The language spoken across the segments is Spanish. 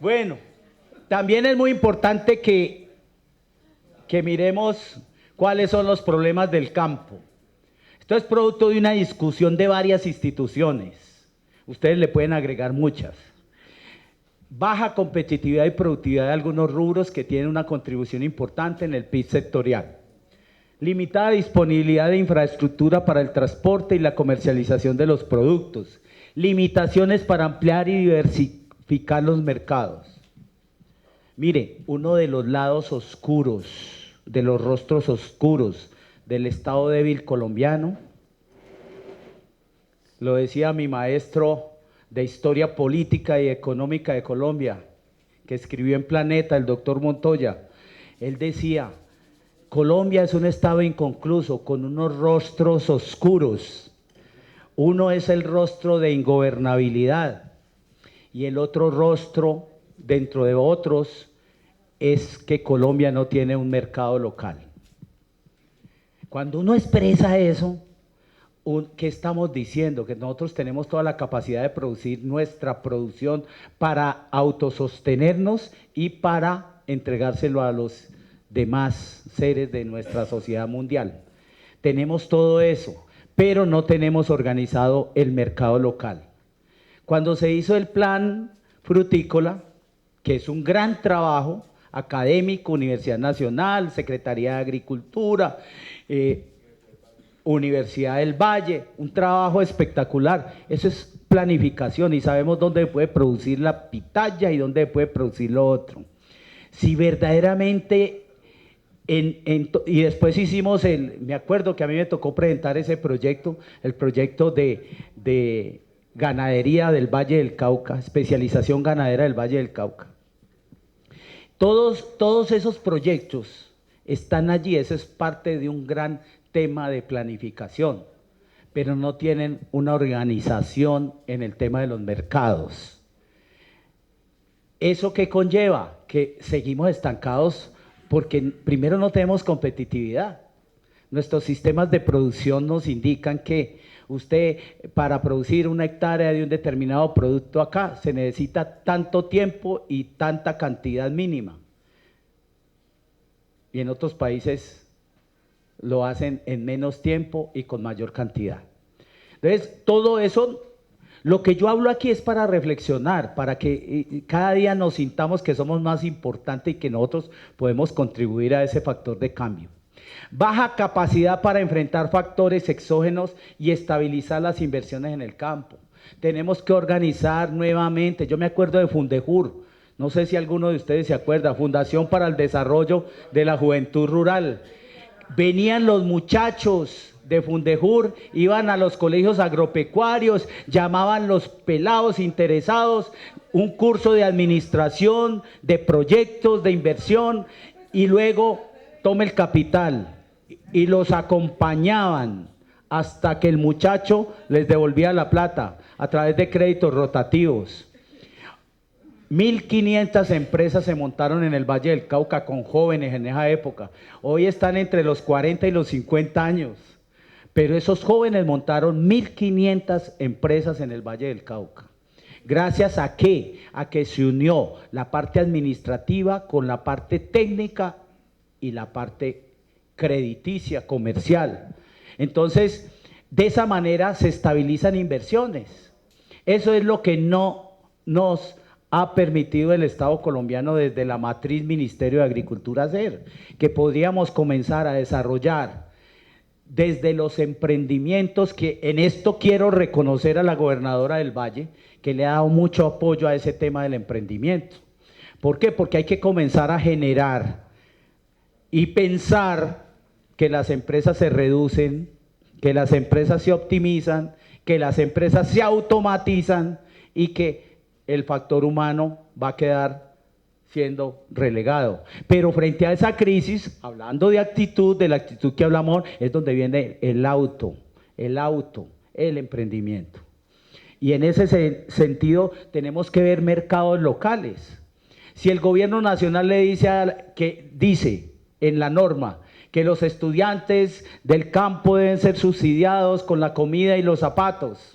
Bueno, también es muy importante que miremos cuáles son los problemas del campo. Esto es producto de una discusión de varias instituciones. Ustedes le pueden agregar muchas. Baja competitividad y productividad de algunos rubros que tienen una contribución importante en el PIB sectorial. Limitada disponibilidad de infraestructura para el transporte y la comercialización de los productos. Limitaciones para ampliar y diversificar los mercados. Mire, uno de los lados oscuros, de los rostros oscuros del Estado débil colombiano, lo decía mi maestro de Historia Política y Económica de Colombia, que escribió en Planeta, el doctor Montoya. Él decía, Colombia es un estado inconcluso, con unos rostros oscuros. Uno es el rostro de ingobernabilidad y el otro rostro, dentro de otros, es que Colombia no tiene un mercado local. Cuando uno expresa eso, ¿qué estamos diciendo? Que nosotros tenemos toda la capacidad de producir nuestra producción para autosostenernos y para entregárselo a los demás seres de nuestra sociedad mundial. Tenemos todo eso, pero no tenemos organizado el mercado local. Cuando se hizo el plan frutícola, que es un gran trabajo académico, Universidad Nacional, Secretaría de Agricultura, Universidad del Valle, un trabajo espectacular. Eso es planificación y sabemos dónde puede producir la pitaya y dónde puede producir lo otro. Si verdaderamente, y después hicimos me acuerdo que a mí me tocó presentar ese proyecto, el proyecto de ganadería del Valle del Cauca, especialización ganadera del Valle del Cauca. Todos esos proyectos están allí, eso es parte de un gran tema de planificación, pero no tienen una organización en el tema de los mercados. ¿Eso qué conlleva? Que seguimos estancados porque primero no tenemos competitividad. Nuestros sistemas de producción nos indican que usted para producir una hectárea de un determinado producto acá se necesita tanto tiempo y tanta cantidad mínima. Y en otros países lo hacen en menos tiempo y con mayor cantidad. Entonces, todo eso, lo que yo hablo aquí es para reflexionar, para que cada día nos sintamos que somos más importantes y que nosotros podemos contribuir a ese factor de cambio. Baja capacidad para enfrentar factores exógenos y estabilizar las inversiones en el campo. Tenemos que organizar nuevamente, yo me acuerdo de Fundejur, no sé si alguno de ustedes se acuerda, Fundación para el Desarrollo de la Juventud Rural. Venían los muchachos de Fundejur, iban a los colegios agropecuarios, llamaban los pelados interesados, un curso de administración, de proyectos, de inversión, y luego tome el capital, y los acompañaban hasta que el muchacho les devolvía la plata a través de créditos rotativos. 1.500 empresas se montaron en el Valle del Cauca con jóvenes en esa época. Hoy están entre los 40 y los 50 años. Pero esos jóvenes montaron 1.500 empresas en el Valle del Cauca. ¿Gracias a qué? A que se unió la parte administrativa con la parte técnica y la parte crediticia, comercial. Entonces, de esa manera se estabilizan inversiones. Eso es lo que no nos ha permitido el Estado colombiano desde la matriz Ministerio de Agricultura hacer, que podríamos comenzar a desarrollar desde los emprendimientos, que en esto quiero reconocer a la gobernadora del Valle, que le ha dado mucho apoyo a ese tema del emprendimiento. ¿Por qué? Porque hay que comenzar a generar y pensar que las empresas se reducen, que las empresas se optimizan, que las empresas se automatizan y que el factor humano va a quedar siendo relegado. Pero frente a esa crisis, hablando de actitud, de la actitud que hablamos, es donde viene el emprendimiento. Y en ese sentido tenemos que ver mercados locales. Si el gobierno nacional le dice en la norma que los estudiantes del campo deben ser subsidiados con la comida y los zapatos,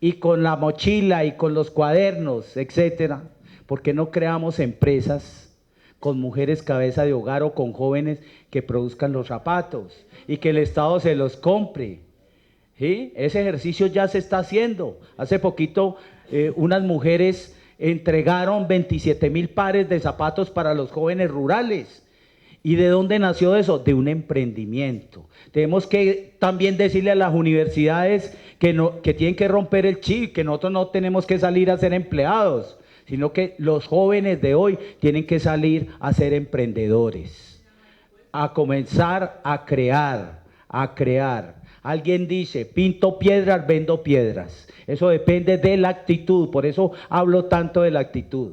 y con la mochila y con los cuadernos, etcétera, ¿Por qué no creamos empresas con mujeres cabeza de hogar o con jóvenes que produzcan los zapatos y que el Estado se los compre? ¿Sí? Ese ejercicio ya se está haciendo. Hace poquito unas mujeres entregaron 27.000 pares de zapatos para los jóvenes rurales. ¿Y de dónde nació eso? De un emprendimiento. Tenemos que también decirle a las universidades que tienen que romper el chip, que nosotros no tenemos que salir a ser empleados, sino que los jóvenes de hoy tienen que salir a ser emprendedores, a comenzar a crear, a crear. Alguien dice, pinto piedras, vendo piedras. Eso depende de la actitud, por eso hablo tanto de la actitud.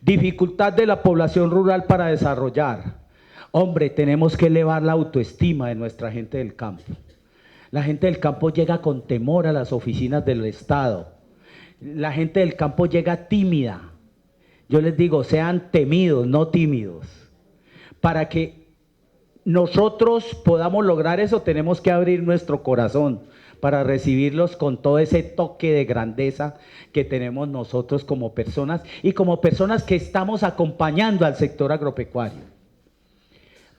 Dificultad de la población rural para desarrollar. Hombre, tenemos que elevar la autoestima de nuestra gente del campo. La gente del campo llega con temor a las oficinas del Estado. La gente del campo llega tímida. Yo les digo, sean temidos, no tímidos. Para que nosotros podamos lograr eso, tenemos que abrir nuestro corazón para recibirlos con todo ese toque de grandeza que tenemos nosotros como personas y como personas que estamos acompañando al sector agropecuario.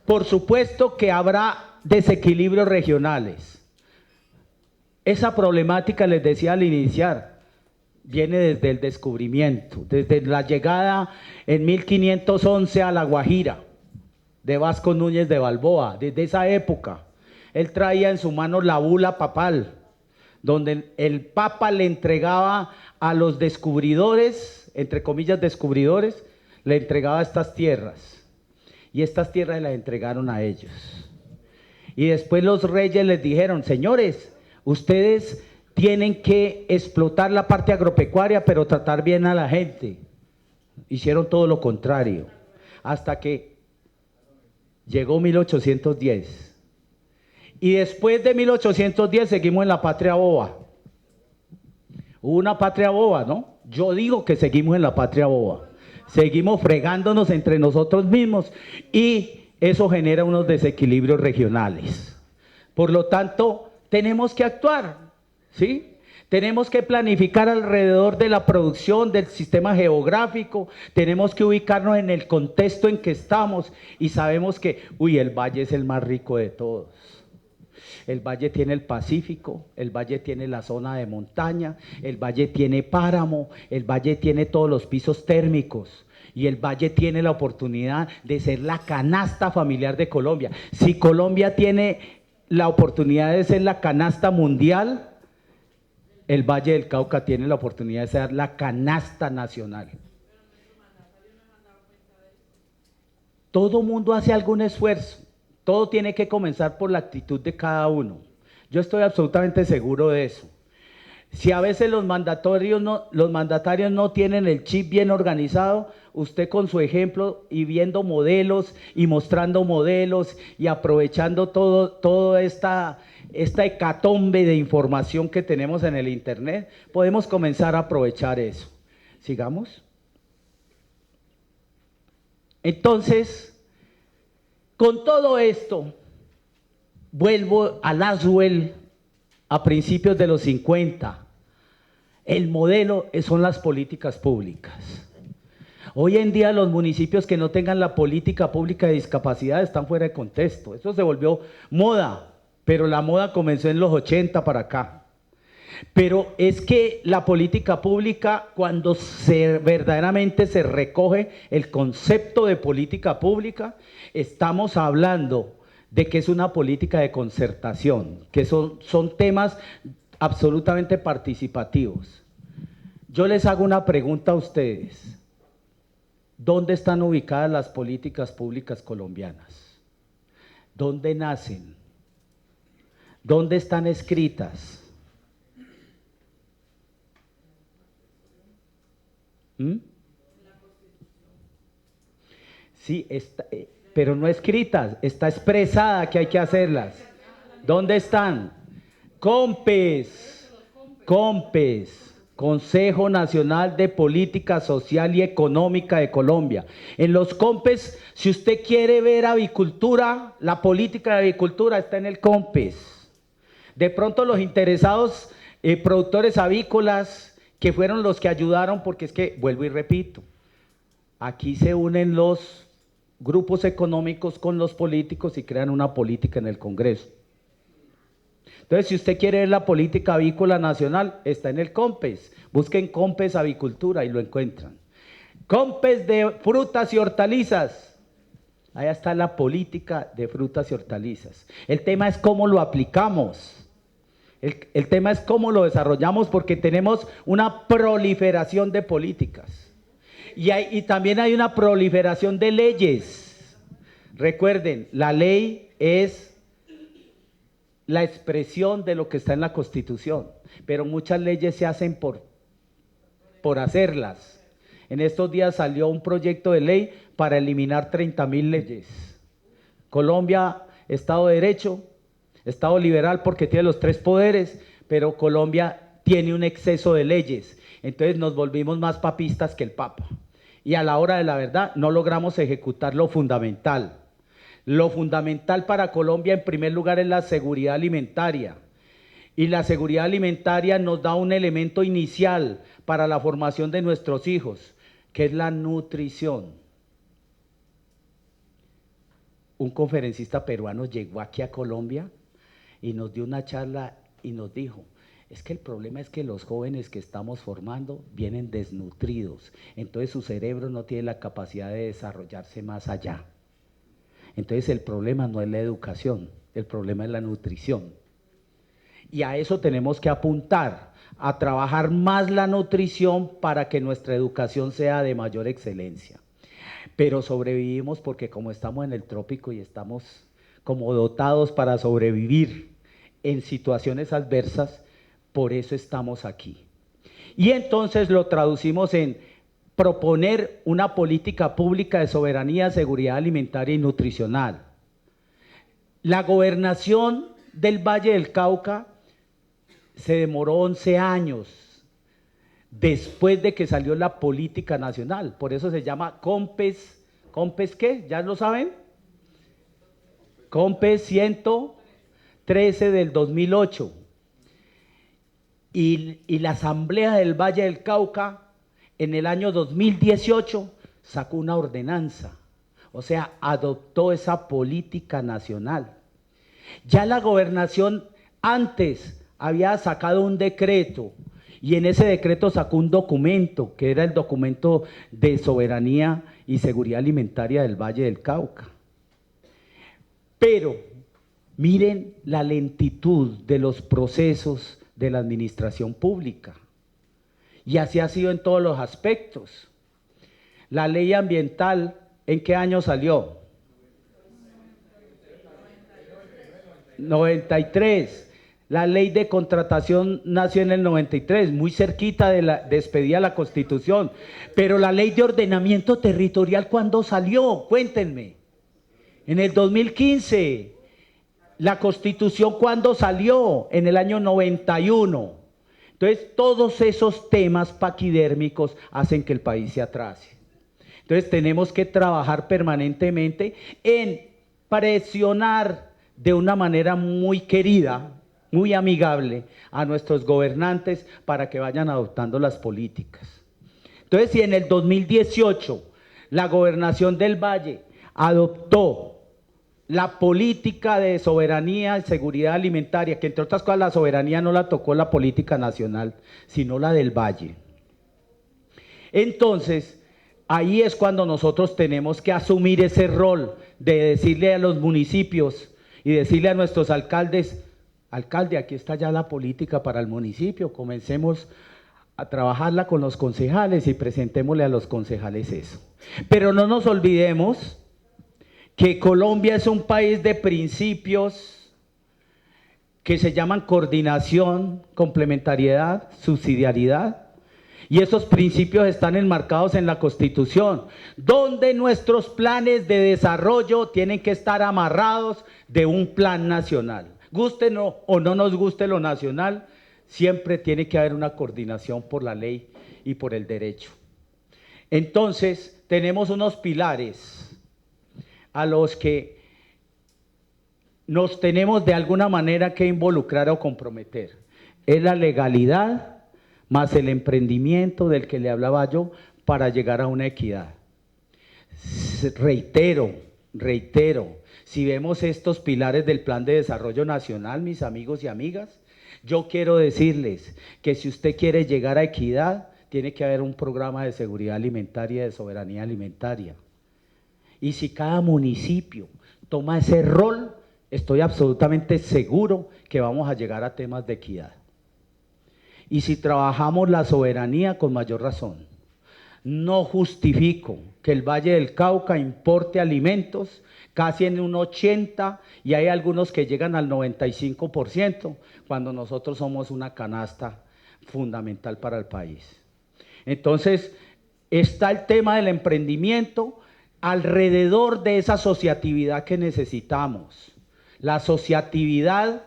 Por supuesto que habrá desequilibrios regionales. Esa problemática, les decía al iniciar, viene desde el descubrimiento, desde la llegada en 1511 a La Guajira de Vasco Núñez de Balboa. Desde esa época él traía en su mano la bula papal, donde el papa le entregaba a los descubridores, entre comillas descubridores, le entregaba estas tierras, y estas tierras las entregaron a ellos. Y después los reyes les dijeron, señores, ustedes tienen que explotar la parte agropecuaria, pero tratar bien a la gente. Hicieron todo lo contrario, hasta que llegó 1810. Y después de 1810 seguimos en la patria boba. Hubo una patria boba, ¿no? Yo digo que seguimos en la patria boba. Seguimos fregándonos entre nosotros mismos y eso genera unos desequilibrios regionales. Por lo tanto, tenemos que actuar, ¿sí? Tenemos que planificar alrededor de la producción, del sistema geográfico, tenemos que ubicarnos en el contexto en que estamos y sabemos que, el valle es el más rico de todos. El valle tiene el Pacífico, el valle tiene la zona de montaña, el valle tiene páramo, el valle tiene todos los pisos térmicos y el valle tiene la oportunidad de ser la canasta familiar de Colombia. Si Colombia tiene la oportunidad de ser la canasta mundial, el Valle del Cauca tiene la oportunidad de ser la canasta nacional. Todo mundo hace algún esfuerzo. Todo tiene que comenzar por la actitud de cada uno. Yo estoy absolutamente seguro de eso. Si a veces los mandatarios no tienen el chip bien organizado, usted con su ejemplo y viendo modelos y mostrando modelos y aprovechando toda esta hecatombe de información que tenemos en el internet, podemos comenzar a aprovechar eso. Sigamos. Entonces, con todo esto, vuelvo a Laswell a principios de los 50. El modelo son las políticas públicas. Hoy en día los municipios que no tengan la política pública de discapacidad están fuera de contexto. Eso se volvió moda, pero la moda comenzó en los 80 para acá. Pero es que la política pública, cuando verdaderamente se recoge el concepto de política pública, estamos hablando de que es una política de concertación, que son temas absolutamente participativos. Yo les hago una pregunta a ustedes. ¿Dónde están ubicadas las políticas públicas colombianas? ¿Dónde nacen? ¿Dónde están escritas? Sí, pero no escritas, está expresada que hay que hacerlas. ¿Dónde están? COMPES, Consejo Nacional de Política Social y Económica de Colombia. En los COMPES, si usted quiere ver avicultura, la política de avicultura está en el COMPES. De pronto los interesados, productores avícolas, que fueron los que ayudaron, porque es que, vuelvo y repito, aquí se unen los grupos económicos con los políticos y crean una política en el Congreso. Entonces, si usted quiere ver la política avícola nacional, está en el COMPES. Busquen COMPES Avicultura y lo encuentran. COMPES de frutas y hortalizas. Allá está la política de frutas y hortalizas. El tema es cómo lo aplicamos. El tema es cómo lo desarrollamos, porque tenemos una proliferación de políticas. Y también hay una proliferación de leyes. Recuerden, la ley es la expresión de lo que está en la Constitución, pero muchas leyes se hacen por hacerlas. En estos días salió un proyecto de ley para eliminar 30.000 leyes. Colombia, Estado de Derecho, Estado liberal porque tiene los 3 poderes, pero Colombia tiene un exceso de leyes. Entonces nos volvimos más papistas que el Papa. Y a la hora de la verdad no logramos ejecutar lo fundamental. Lo fundamental para Colombia, en primer lugar, es la seguridad alimentaria. Y la seguridad alimentaria nos da un elemento inicial para la formación de nuestros hijos, que es la nutrición. Un conferencista peruano llegó aquí a Colombia y nos dio una charla y nos dijo: es que el problema es que los jóvenes que estamos formando vienen desnutridos, entonces su cerebro no tiene la capacidad de desarrollarse más allá. Entonces el problema no es la educación, el problema es la nutrición. Y a eso tenemos que apuntar, a trabajar más la nutrición para que nuestra educación sea de mayor excelencia. Pero sobrevivimos porque como estamos en el trópico y estamos como dotados para sobrevivir en situaciones adversas, por eso estamos aquí. Y entonces lo traducimos en proponer una política pública de soberanía, seguridad alimentaria y nutricional. La gobernación del Valle del Cauca se demoró 11 años después de que salió la política nacional. Por eso se llama COMPES. ¿COMPES qué? ¿Ya lo saben? COMPES 113 del 2008. Y la Asamblea del Valle del Cauca en el año 2018 sacó una ordenanza, o sea, adoptó esa política nacional. Ya la gobernación antes había sacado un decreto y en ese decreto sacó un documento, que era el documento de soberanía y seguridad alimentaria del Valle del Cauca. Pero miren la lentitud de los procesos de la administración pública. Y así ha sido en todos los aspectos. La ley ambiental, ¿en qué año salió? 93. La ley de contratación nació en el 93, muy cerquita de la despedida de la Constitución. Pero la ley de ordenamiento territorial, ¿cuándo salió? Cuéntenme. En el 2015. La Constitución, ¿cuándo salió? En el año 91. Entonces, todos esos temas paquidérmicos hacen que el país se atrase. Entonces, tenemos que trabajar permanentemente en presionar de una manera muy querida, muy amigable a nuestros gobernantes para que vayan adoptando las políticas. Entonces, si en el 2018 la gobernación del Valle adoptó la política de soberanía y seguridad alimentaria, que entre otras cosas la soberanía no la tocó la política nacional, sino la del Valle. Entonces, ahí es cuando nosotros tenemos que asumir ese rol de decirle a los municipios y decirle a nuestros alcaldes: alcalde, aquí está ya la política para el municipio, comencemos a trabajarla con los concejales y presentémosle a los concejales eso. Pero no nos olvidemos que Colombia es un país de principios que se llaman coordinación, complementariedad, subsidiariedad, y esos principios están enmarcados en la Constitución, donde nuestros planes de desarrollo tienen que estar amarrados de un plan nacional. Guste o no nos guste lo nacional, siempre tiene que haber una coordinación por la ley y por el derecho. Entonces, tenemos unos pilares a los que nos tenemos de alguna manera que involucrar o comprometer. Es la legalidad, más el emprendimiento del que le hablaba yo para llegar a una equidad. Reitero, si vemos estos pilares del Plan de Desarrollo Nacional, mis amigos y amigas, yo quiero decirles que si usted quiere llegar a equidad, tiene que haber un programa de seguridad alimentaria, de soberanía alimentaria. Y si cada municipio toma ese rol, estoy absolutamente seguro que vamos a llegar a temas de equidad. Y si trabajamos la soberanía, con mayor razón. No justifico que el Valle del Cauca importe alimentos casi en un 80% y hay algunos que llegan al 95%, cuando nosotros somos una canasta fundamental para el país. Entonces, está el tema del emprendimiento alrededor de esa asociatividad que necesitamos. La asociatividad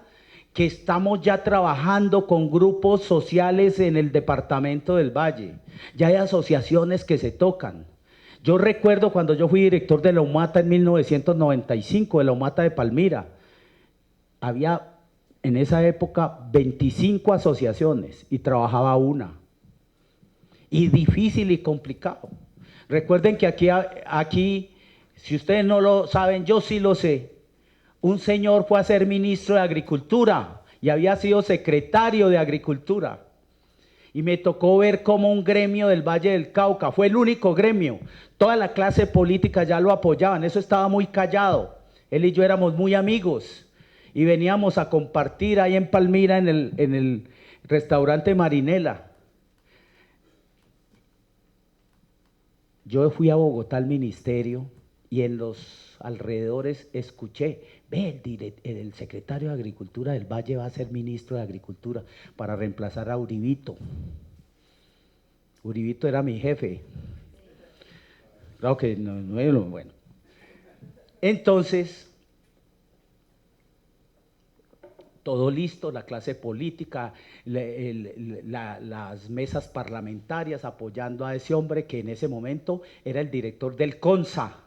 que estamos ya trabajando con grupos sociales en el departamento del Valle. Ya hay asociaciones que se tocan. Yo recuerdo cuando yo fui director de la UMATA en 1995, de la UMATA de Palmira, había en esa época 25 asociaciones y trabajaba una. Y difícil y complicado. Recuerden que aquí, si ustedes no lo saben, yo sí lo sé. Un señor fue a ser ministro de Agricultura y había sido secretario de Agricultura. Y me tocó ver cómo un gremio del Valle del Cauca, fue el único gremio, toda la clase política ya lo apoyaban, eso estaba muy callado. Él y yo éramos muy amigos y veníamos a compartir ahí en Palmira en el restaurante Marinela. Yo fui a Bogotá al ministerio y en los alrededores escuché, ve, el secretario de Agricultura del Valle va a ser ministro de Agricultura para reemplazar a Uribito. Uribito era mi jefe. Claro que no es lo bueno. Entonces, todo listo, la clase política, las mesas parlamentarias apoyando a ese hombre que en ese momento era el director del CONSA,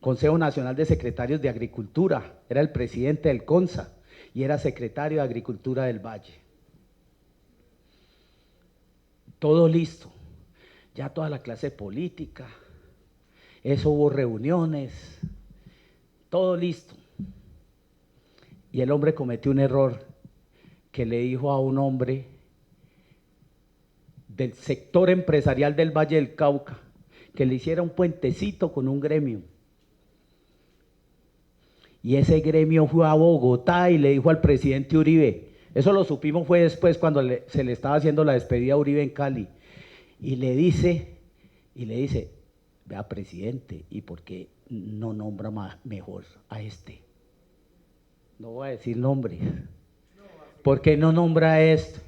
Consejo Nacional de Secretarios de Agricultura, era el presidente del CONSA y era secretario de Agricultura del Valle. Todo listo, ya toda la clase política, eso hubo reuniones, todo listo. Y el hombre cometió un error que le dijo a un hombre del sector empresarial del Valle del Cauca que le hiciera un puentecito con un gremio. Y ese gremio fue a Bogotá y le dijo al presidente Uribe, eso lo supimos fue después cuando se le estaba haciendo la despedida a Uribe en Cali, y le dice, vea presidente, ¿y por qué no nombra mejor a este? No voy a decir nombres. ¿Por qué no nombra a este?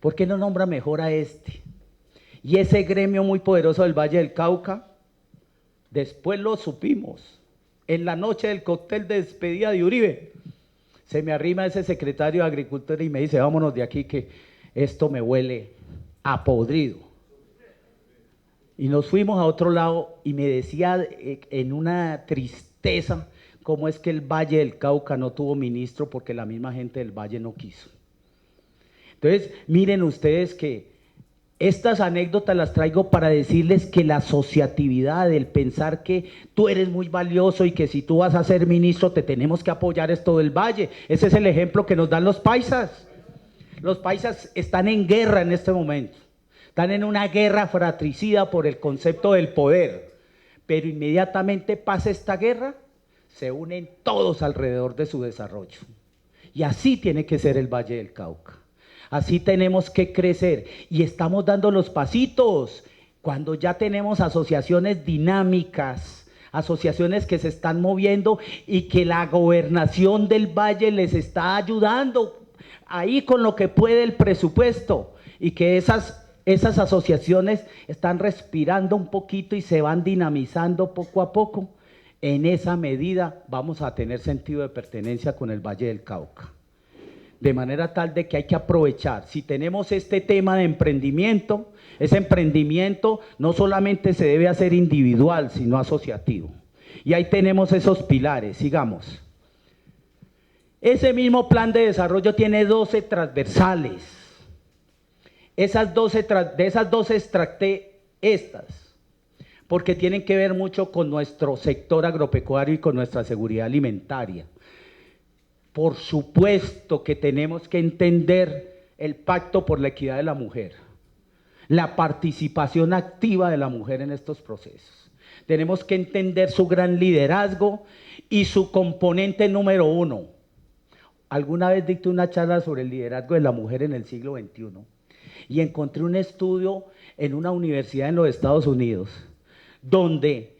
¿Por qué no nombra mejor a este? Y ese gremio muy poderoso del Valle del Cauca, después lo supimos. En la noche del cóctel de despedida de Uribe, se me arrima ese secretario de Agricultura y me dice, vámonos de aquí que esto me huele a podrido. Y nos fuimos a otro lado y me decía en una tristeza cómo es que el Valle del Cauca no tuvo ministro porque la misma gente del Valle no quiso. Entonces, miren ustedes que estas anécdotas las traigo para decirles que la asociatividad, el pensar que tú eres muy valioso y que si tú vas a ser ministro te tenemos que apoyar es todo el Valle. Ese es el ejemplo que nos dan los paisas. Los paisas están en guerra en este momento. Están en una guerra fratricida por el concepto del poder. Pero inmediatamente pasa esta guerra, se unen todos alrededor de su desarrollo. Y así tiene que ser el Valle del Cauca. Así tenemos que crecer y estamos dando los pasitos cuando ya tenemos asociaciones dinámicas, asociaciones que se están moviendo y que la gobernación del Valle les está ayudando ahí con lo que puede el presupuesto y que esas asociaciones están respirando un poquito y se van dinamizando poco a poco. En esa medida vamos a tener sentido de pertenencia con el Valle del Cauca. De manera tal de que hay que aprovechar, si tenemos este tema de emprendimiento, ese emprendimiento no solamente se debe hacer individual, sino asociativo. Y ahí tenemos esos pilares, sigamos. Ese mismo plan de desarrollo tiene 12 transversales. De esas 12 extracté estas, porque tienen que ver mucho con nuestro sector agropecuario y con nuestra seguridad alimentaria. Por supuesto que tenemos que entender el pacto por la equidad de la mujer, la participación activa de la mujer en estos procesos. Tenemos que entender su gran liderazgo y su componente número 1. Alguna vez dicté una charla sobre el liderazgo de la mujer en el siglo XXI y encontré un estudio en una universidad en los Estados Unidos donde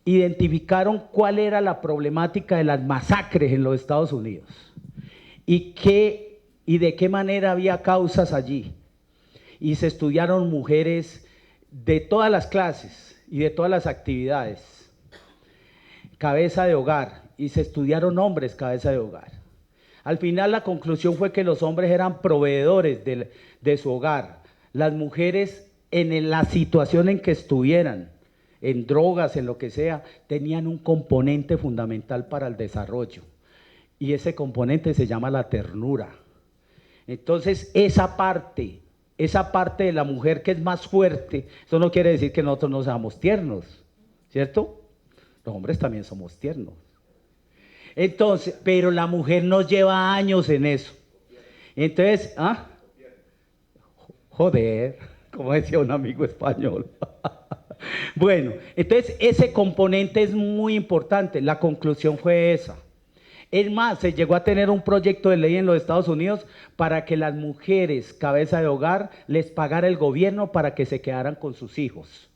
identificaron cuál era la problemática de las masacres en los Estados Unidos y de qué manera había causas allí. Y se estudiaron mujeres de todas las clases y de todas las actividades, cabeza de hogar, y se estudiaron hombres cabeza de hogar. Al final la conclusión fue que los hombres eran proveedores de su hogar, las mujeres en la situación en que estuvieran, en drogas, en lo que sea, tenían un componente fundamental para el desarrollo, y ese componente se llama la ternura. Entonces esa parte de la mujer que es más fuerte, eso no quiere decir que nosotros no seamos tiernos, ¿cierto? Los hombres también somos tiernos. Entonces, pero la mujer nos lleva años en eso. Entonces, joder, como decía un amigo español. Bueno, entonces ese componente es muy importante. La conclusión fue esa. Es más, se llegó a tener un proyecto de ley en los Estados Unidos para que las mujeres cabeza de hogar les pagara el gobierno para que se quedaran con sus hijos,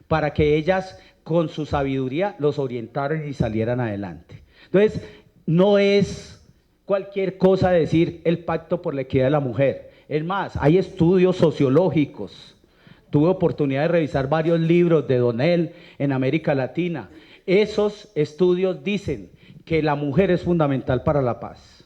para que ellas con su sabiduría los orientaran y salieran adelante. Entonces, no es cualquier cosa decir el pacto por la equidad de la mujer. Es más, hay estudios sociológicos. Tuve oportunidad de revisar varios libros de Donnell en América Latina. Esos estudios dicen que la mujer es fundamental para la paz.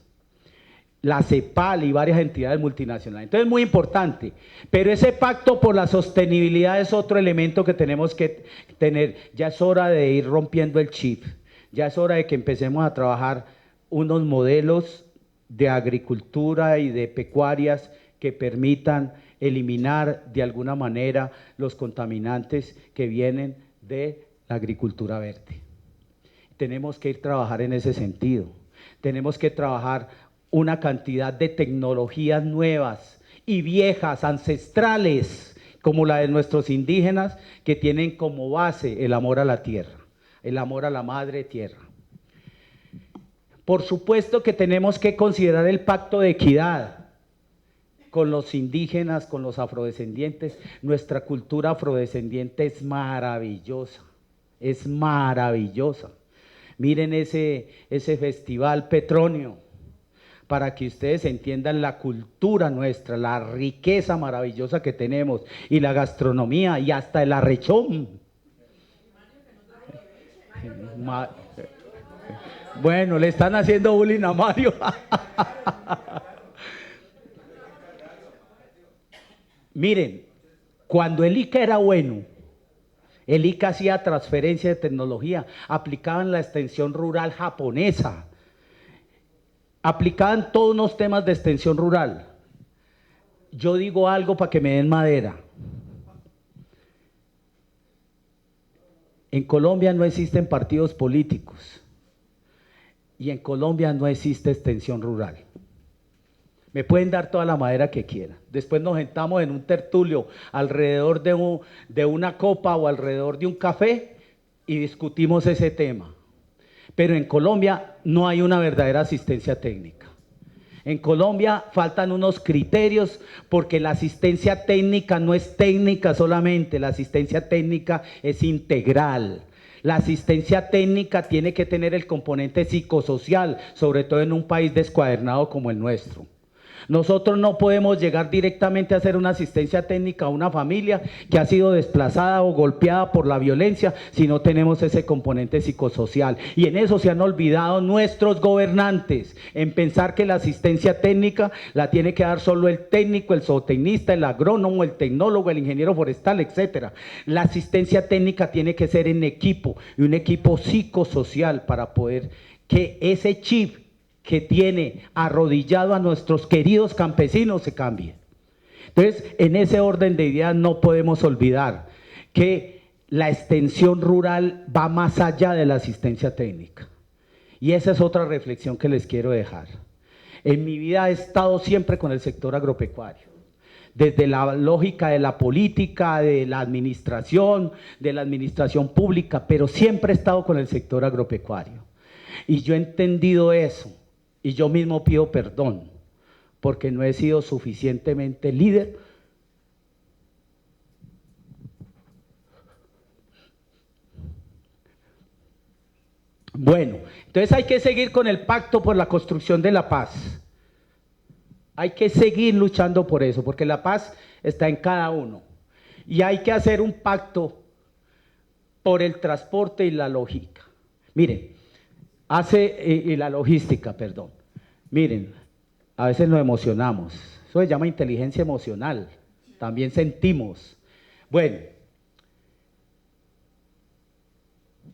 La CEPAL y varias entidades multinacionales. Entonces es muy importante, pero ese pacto por la sostenibilidad es otro elemento que tenemos que tener. Ya es hora de ir rompiendo el chip, ya es hora de que empecemos a trabajar unos modelos de agricultura y de pecuarias que permitan eliminar de alguna manera los contaminantes que vienen de la agricultura verde. Tenemos que ir a trabajar en ese sentido. Tenemos que trabajar una cantidad de tecnologías nuevas y viejas, ancestrales, como la de nuestros indígenas, que tienen como base el amor a la tierra, el amor a la madre tierra. Por supuesto que tenemos que considerar el pacto de equidad con los indígenas, con los afrodescendientes. Nuestra cultura afrodescendiente es maravillosa, es maravillosa. Miren ese festival Petronio, para que ustedes entiendan la cultura nuestra, la riqueza maravillosa que tenemos, y la gastronomía, y hasta el arrechón. Bueno, le están haciendo bullying a Mario. Miren, cuando el ICA era bueno, el ICA hacía transferencia de tecnología, aplicaban la extensión rural japonesa, aplicaban todos unos temas de extensión rural. Yo digo algo para que me den madera. En Colombia no existen partidos políticos y en Colombia no existe extensión rural. Me pueden dar toda la madera que quieran. Después nos sentamos en un tertulio alrededor de una copa o alrededor de un café y discutimos ese tema. Pero en Colombia no hay una verdadera asistencia técnica. En Colombia faltan unos criterios, porque la asistencia técnica no es técnica solamente, la asistencia técnica es integral. La asistencia técnica tiene que tener el componente psicosocial, sobre todo en un país descuadernado como el nuestro. Nosotros no podemos llegar directamente a hacer una asistencia técnica a una familia que ha sido desplazada o golpeada por la violencia si no tenemos ese componente psicosocial. Y en eso se han olvidado nuestros gobernantes, en pensar que la asistencia técnica la tiene que dar solo el técnico, el zootecnista, el agrónomo, el tecnólogo, el ingeniero forestal, etc. La asistencia técnica tiene que ser en equipo, y un equipo psicosocial, para poder que ese chip que tiene arrodillado a nuestros queridos campesinos se cambie. Entonces, en ese orden de ideas no podemos olvidar que la extensión rural va más allá de la asistencia técnica. Y esa es otra reflexión que les quiero dejar. En mi vida he estado siempre con el sector agropecuario, desde la lógica de la política, de la administración pública, pero siempre he estado con el sector agropecuario. Y yo he entendido eso, y yo mismo pido perdón, porque no he sido suficientemente líder. Bueno, entonces hay que seguir con el pacto por la construcción de la paz. Hay que seguir luchando por eso, porque la paz está en cada uno. Y hay que hacer un pacto por el transporte y la logística. Miren, y la logística, perdón. Miren, a veces nos emocionamos. Eso se llama inteligencia emocional. También sentimos. Bueno,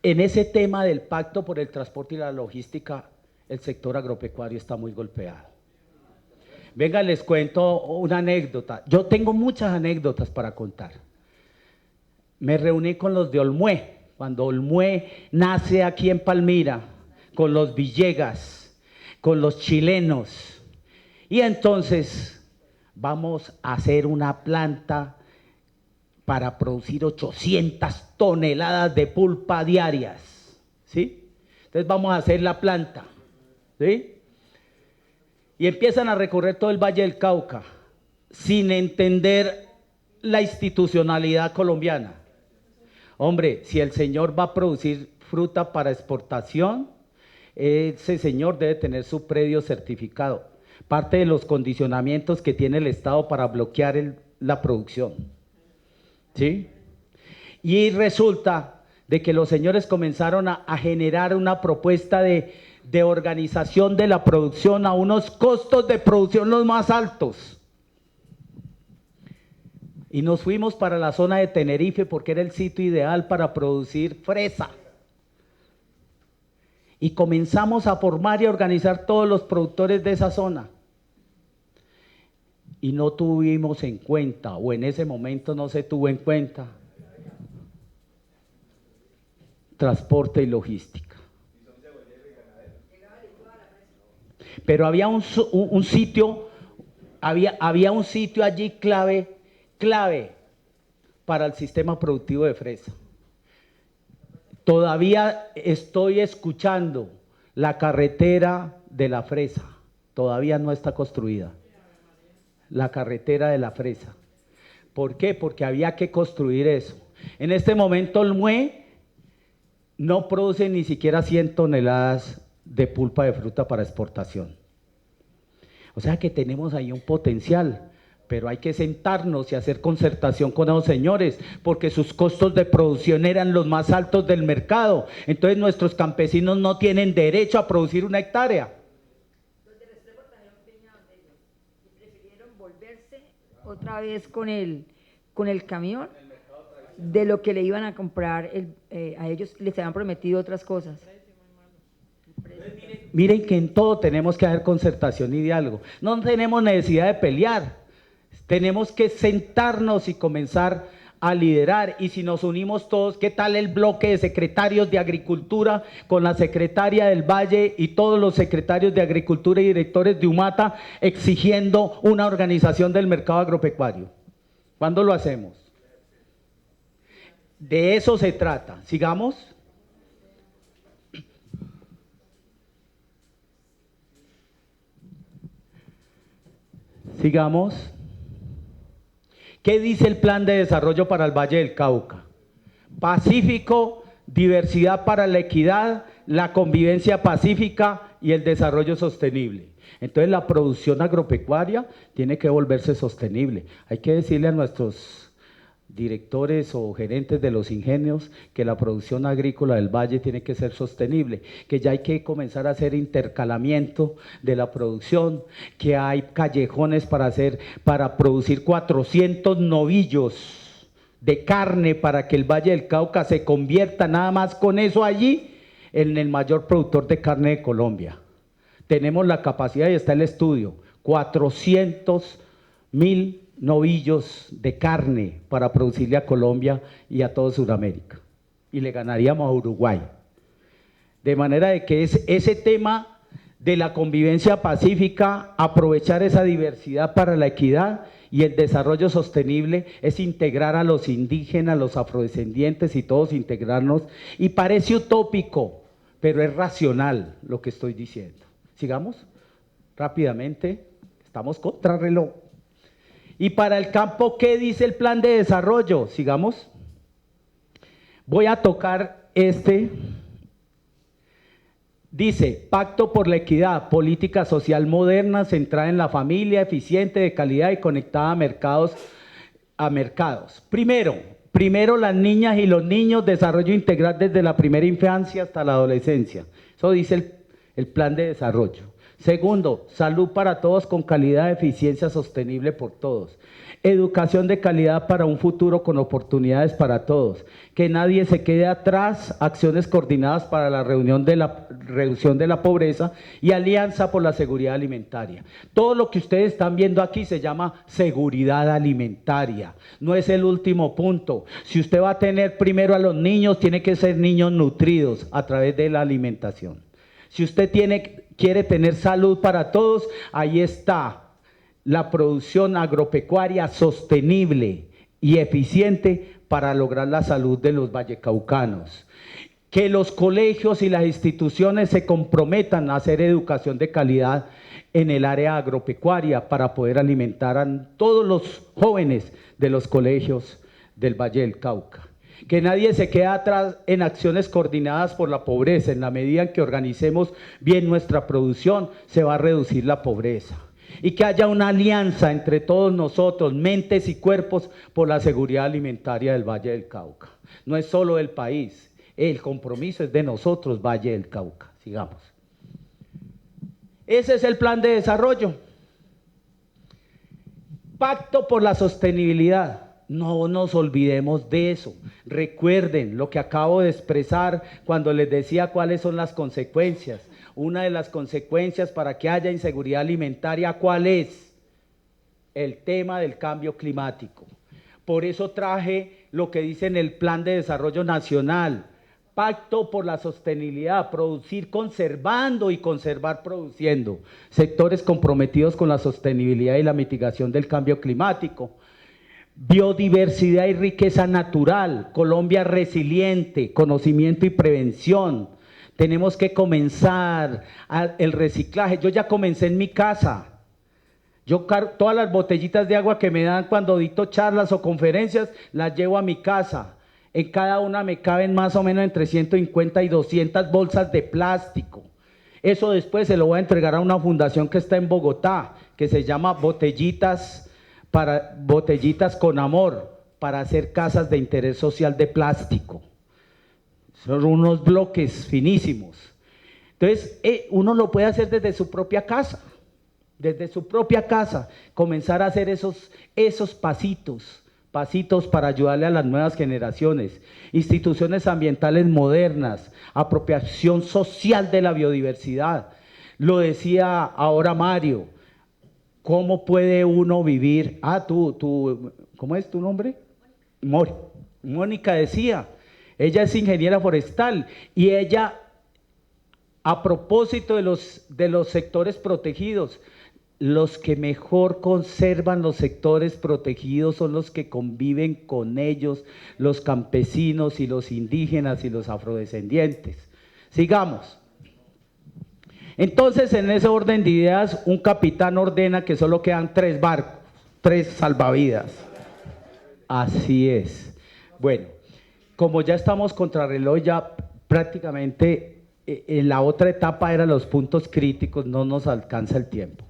en ese tema del pacto por el transporte y la logística, el sector agropecuario está muy golpeado. Venga, les cuento una anécdota. Yo tengo muchas anécdotas para contar. Me reuní con los de Olmué, cuando Olmué nace aquí en Palmira, con los Villegas, con los chilenos. Y entonces vamos a hacer una planta para producir 800 toneladas de pulpa diarias, ¿sí? Entonces vamos a hacer la planta, ¿sí? Y empiezan a recorrer todo el Valle del Cauca, sin entender la institucionalidad colombiana. Hombre, si el señor va a producir fruta para exportación, ese señor debe tener su predio certificado. Parte de los condicionamientos que tiene el Estado para bloquear la producción. ¿Sí? Y resulta de que los señores comenzaron a generar una propuesta de organización de la producción a unos costos de producción los más altos. Y nos fuimos para la zona de Tenerife porque era el sitio ideal para producir fresa. Y comenzamos a formar y a organizar todos los productores de esa zona. Y no tuvimos en cuenta, o en ese momento no se tuvo en cuenta, transporte y logística. Pero había un sitio, había un sitio allí clave para el sistema productivo de fresa. Todavía estoy escuchando la carretera de la fresa, todavía no está construida. La carretera de la fresa. ¿Por qué? Porque había que construir eso. En este momento Olmué no produce ni siquiera 100 toneladas de pulpa de fruta para exportación. O sea que tenemos ahí un potencial, pero hay que sentarnos y hacer concertación con los señores, porque sus costos de producción eran los más altos del mercado. Entonces nuestros campesinos no tienen derecho a producir una hectárea. Otra vez con el camión de lo que le iban a comprar a ellos, les habían prometido otras cosas. Miren que en todo tenemos que hacer concertación y diálogo. No tenemos necesidad de pelear, tenemos que sentarnos y comenzar a liderar. Y si nos unimos todos, ¿qué tal el bloque de secretarios de Agricultura con la secretaria del Valle y todos los secretarios de Agricultura y directores de Humata exigiendo una organización del mercado agropecuario? ¿Cuándo lo hacemos? De eso se trata. Sigamos. Sigamos. ¿Qué dice el Plan de Desarrollo para el Valle del Cauca? Pacífico, diversidad para la equidad, la convivencia pacífica y el desarrollo sostenible. Entonces la producción agropecuaria tiene que volverse sostenible. Hay que decirle a nuestros directores o gerentes de los ingenios que la producción agrícola del valle tiene que ser sostenible, que ya hay que comenzar a hacer intercalamiento de la producción, que hay callejones para producir 400 novillos de carne para que el Valle del Cauca se convierta nada más con eso allí en el mayor productor de carne de Colombia. Tenemos la capacidad y está el estudio, 400.000 novillos de carne para producirle a Colombia y a toda Sudamérica. Y le ganaríamos a Uruguay. De manera de que ese tema de la convivencia pacífica, aprovechar esa diversidad para la equidad y el desarrollo sostenible, es integrar a los indígenas, los afrodescendientes y todos integrarnos. Y parece utópico, pero es racional lo que estoy diciendo. Sigamos rápidamente, estamos contra reloj. Y para el campo, ¿qué dice el plan de desarrollo? Sigamos. Voy a tocar Dice, pacto por la equidad, política social moderna, centrada en la familia, eficiente, de calidad y conectada a mercados. Primero las niñas y los niños, desarrollo integral desde la primera infancia hasta la adolescencia. Eso dice el plan de desarrollo. Segundo, salud para todos con calidad, eficiencia sostenible por todos. Educación de calidad para un futuro con oportunidades para todos. Que nadie se quede atrás, acciones coordinadas para la reducción de la pobreza y alianza por la seguridad alimentaria. Todo lo que ustedes están viendo aquí se llama seguridad alimentaria. No es el último punto. Si usted va a tener primero a los niños, tiene que ser niños nutridos a través de la alimentación. Si usted quiere tener salud para todos, ahí está la producción agropecuaria sostenible y eficiente para lograr la salud de los vallecaucanos. Que los colegios y las instituciones se comprometan a hacer educación de calidad en el área agropecuaria para poder alimentar a todos los jóvenes de los colegios del Valle del Cauca. Que nadie se quede atrás en acciones coordinadas por la pobreza. En la medida en que organicemos bien nuestra producción, se va a reducir la pobreza. Y que haya una alianza entre todos nosotros, mentes y cuerpos, por la seguridad alimentaria del Valle del Cauca. No es solo del país, el compromiso es de nosotros, Valle del Cauca. Sigamos. Ese es el plan de desarrollo. Pacto por la sostenibilidad. No nos olvidemos de eso. Recuerden lo que acabo de expresar cuando les decía cuáles son las consecuencias. Una de las consecuencias para que haya inseguridad alimentaria, ¿cuál es? El tema del cambio climático. Por eso traje lo que dice en el Plan de Desarrollo Nacional. Pacto por la sostenibilidad, producir conservando y conservar produciendo. Sectores comprometidos con la sostenibilidad y la mitigación del cambio climático. Biodiversidad y riqueza natural, Colombia resiliente, conocimiento y prevención. Tenemos que comenzar el reciclaje. Yo ya comencé en mi casa. Yo todas las botellitas de agua que me dan cuando dicto charlas o conferencias, las llevo a mi casa. En cada una me caben más o menos entre 150 y 200 bolsas de plástico. Eso después se lo voy a entregar a una fundación que está en Bogotá, que se llama Botellitas con Amor, para hacer casas de interés social de plástico. Son unos bloques finísimos. Entonces, uno lo puede hacer desde su propia casa. Desde su propia casa, comenzar a hacer esos pasitos para ayudarle a las nuevas generaciones. Instituciones ambientales modernas, apropiación social de la biodiversidad. Lo decía ahora Mario. ¿Cómo puede uno vivir? ¿Cómo es tu nombre? Mónica decía, ella es ingeniera forestal y ella, a propósito de los sectores protegidos, los que mejor conservan los sectores protegidos son los que conviven con ellos, los campesinos y los indígenas y los afrodescendientes. Sigamos. Entonces, en ese orden de ideas, un capitán ordena que solo quedan 3 barcos, 3 salvavidas. Así es. Bueno, como ya estamos contrarreloj, ya prácticamente en la otra etapa eran los puntos críticos, no nos alcanza el tiempo.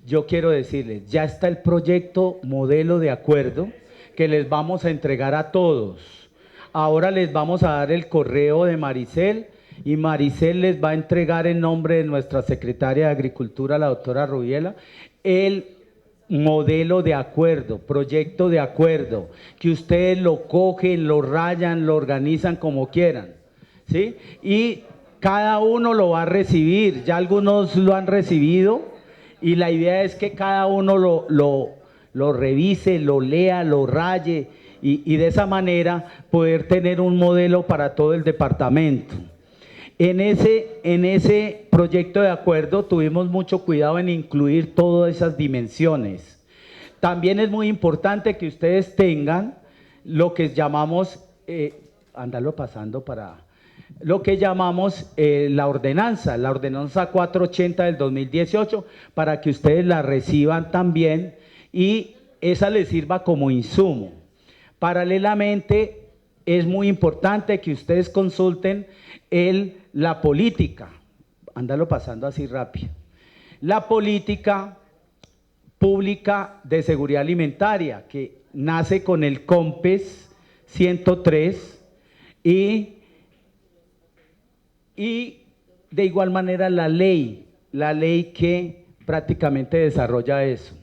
Yo quiero decirles, ya está el proyecto modelo de acuerdo que les vamos a entregar a todos. Ahora les vamos a dar el correo de Maricel, y Maricel les va a entregar en nombre de nuestra secretaria de Agricultura, la doctora Rubiela, el modelo de acuerdo, proyecto de acuerdo, que ustedes lo cogen, lo rayan, lo organizan como quieran, ¿sí? Y cada uno lo va a recibir, ya algunos lo han recibido, y la idea es que cada uno lo revise, lo lea, lo raye y de esa manera poder tener un modelo para todo el departamento. En ese proyecto de acuerdo tuvimos mucho cuidado en incluir todas esas dimensiones. También es muy importante que ustedes tengan lo que llamamos, andarlo pasando para, lo que llamamos la ordenanza 480 del 2018, para que ustedes la reciban también y esa les sirva como insumo. Paralelamente, es muy importante que ustedes consulten la política, andarlo pasando así rápido, la política pública de seguridad alimentaria, que nace con el COMPES 103 y de igual manera la ley que prácticamente desarrolla eso.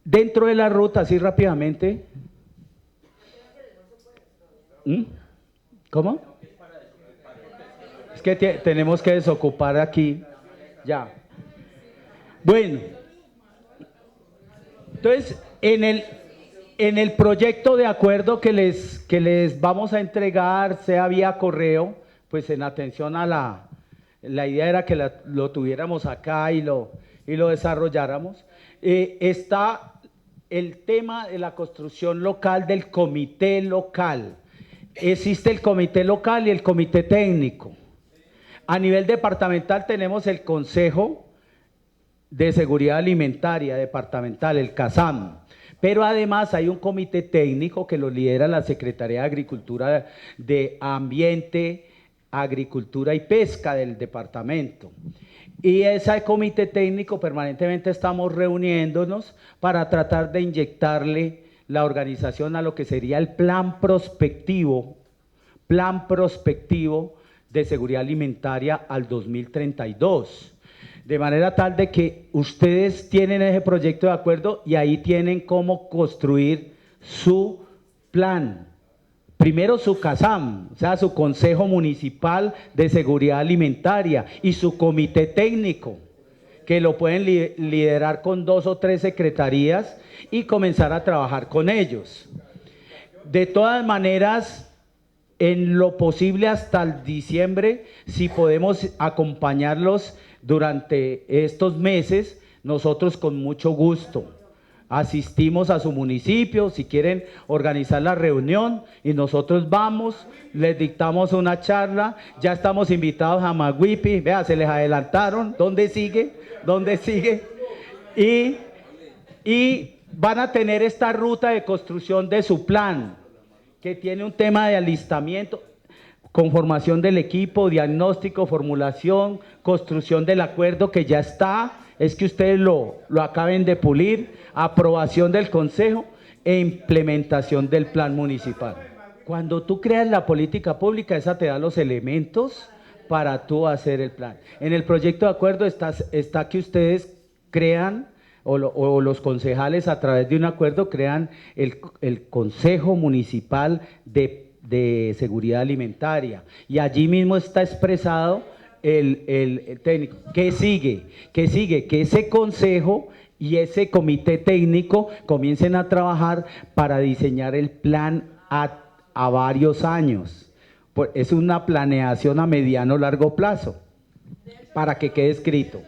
Dentro de la ruta, así rápidamente. ¿Cómo? Es que tenemos que desocupar aquí. Ya. Bueno. Entonces, en el proyecto de acuerdo que les vamos a entregar, sea vía correo, pues en atención a la idea era que lo tuviéramos acá y lo desarrolláramos, está el tema de la construcción local del comité local. Existe el comité local y el comité técnico. A nivel departamental tenemos el Consejo de Seguridad Alimentaria Departamental, el CASAM, pero además hay un comité técnico que lo lidera la Secretaría de Agricultura, de Ambiente, Agricultura y Pesca del departamento. Y ese comité técnico permanentemente estamos reuniéndonos para tratar de inyectarle la organización a lo que sería el plan prospectivo de seguridad alimentaria al 2032. De manera tal de que ustedes tienen ese proyecto de acuerdo y ahí tienen cómo construir su plan. Primero su CASAM, o sea, su Consejo Municipal de Seguridad Alimentaria y su comité técnico, que lo pueden liderar con 2 o 3 secretarías y comenzar a trabajar con ellos. De todas maneras, en lo posible hasta el diciembre, si podemos acompañarlos durante estos meses, nosotros con mucho gusto asistimos a su municipio, si quieren organizar la reunión y nosotros vamos, les dictamos una charla, ya estamos invitados a Maguipi, vea, se les adelantaron, ¿dónde sigue? ¿Dónde sigue? Y van a tener esta ruta de construcción de su plan, que tiene un tema de alistamiento, conformación del equipo, diagnóstico, formulación, construcción del acuerdo que ya está, es que ustedes lo acaben de pulir, aprobación del consejo e implementación del plan municipal. Cuando tú creas la política pública, esa te da los elementos para tú hacer el plan. En el proyecto de acuerdo está que ustedes crean, o los concejales a través de un acuerdo crean el Consejo Municipal de Seguridad Alimentaria, y allí mismo está expresado el técnico. ¿Qué sigue? Que ese consejo y ese comité técnico comiencen a trabajar para diseñar el plan a varios años. Es una planeación a mediano largo plazo para que quede escrito.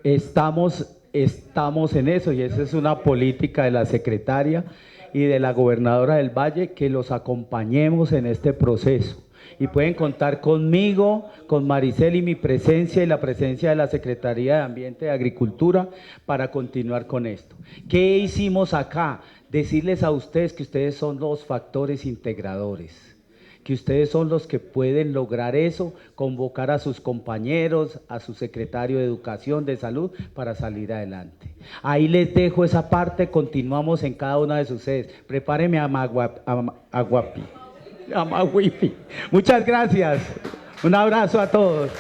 Estamos en eso, y esa es una política de la secretaria y de la gobernadora del Valle, que los acompañemos en este proceso. Y pueden contar conmigo, con Maricel y mi presencia y la presencia de la Secretaría de Ambiente y Agricultura para continuar con esto. ¿Qué hicimos acá? Decirles a ustedes que ustedes son los factores integradores, que ustedes son los que pueden lograr eso, convocar a sus compañeros, a su secretario de Educación, de Salud, para salir adelante. Ahí les dejo esa parte, continuamos en cada una de sus sedes. Prepáreme a Maguipi. Muchas gracias. Un abrazo a todos.